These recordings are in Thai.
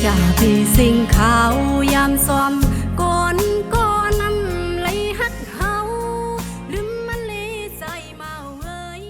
จะพี่สิ่งขาวยามซ้อมก่อนก่อนนำไหลฮักเฮาลืมมันเลยใจเมาเอ้ย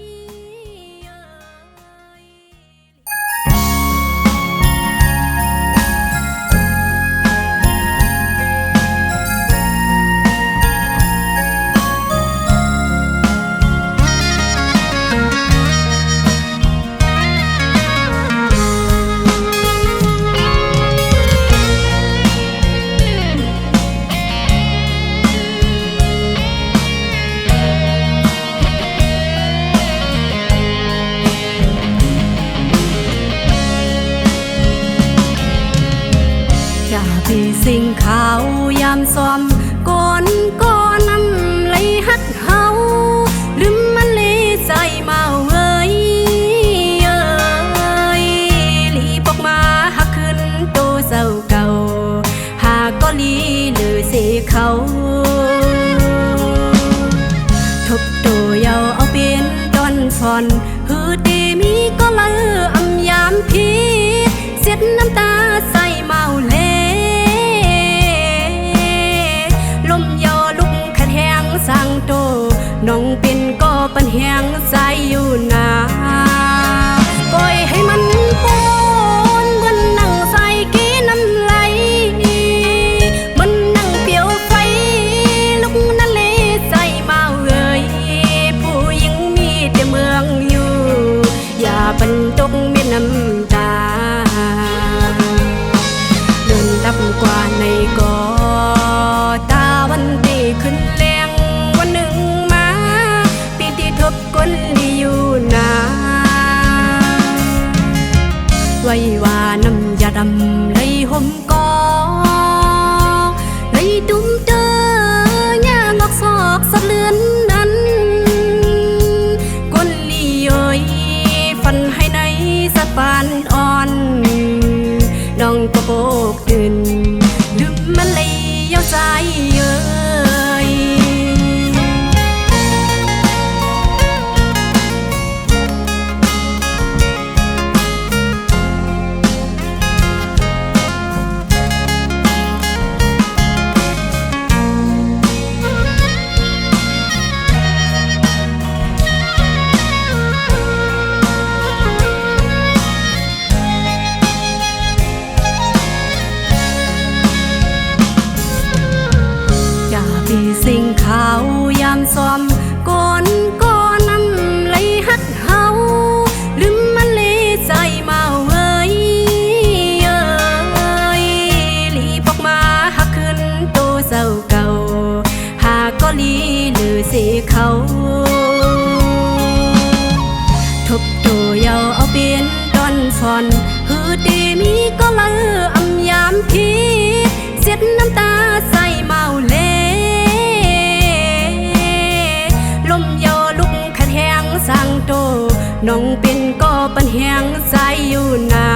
พี่สิ่งขาวยามซ้อมก่อนก่อนนำไหลฮักเฮาลืมมันเลยใจเมาเอ้ยลีปอกมาฮักขึ้นโตเศร้าเก่าหากก็ลีหรือเสเขาทบโตเยาเอาเป็นดอนฟอนฮือดีมีก็ละอำยามพี่เสียดน้ำตาใส่เมาเล่สั่งโตน้องเป็นก็ปัญแหงใจอยู่นาปล่อยให้มันปนเหมือนนั่งใส่กี้น้ำไหลมันนั่งเปลี่ยวไฟลุกนั่นเลยใจเมาเอ่ยผู้หญิงมีแต่เมืองอยู่อย่าบรรจงมีน้ำตาเดินดับกว่าในก่อตาวันดีขึ้นคนลีอยู่นาไว้ว่าน้ำยาดำไหลห่มกอไหลตุ้มเจอย่างอกซอกสะเลือนนั้นคนลีเอ้ยฟันให้ในสะปานอ่อนน้องก็โบกตื่นลืมมันเลยเย้าใจเอ้ยสิ่งขาวยามซ้อมก่อนก่อนนำไหลฮักเฮาลืมมันเลยใจเมาเอ้ยลีปอกมาฮักขึ้นโตเศร้าเก่าหากก็ลีหรือเสเขาทบโตเยาเอาเป็นดอนฟอนฮือดีมีก็ละอำยามพี่เสียดน้ำตาใส่เมาเล่สั่งโตน้องเป็นก็ปัญแหงใจอยู่นา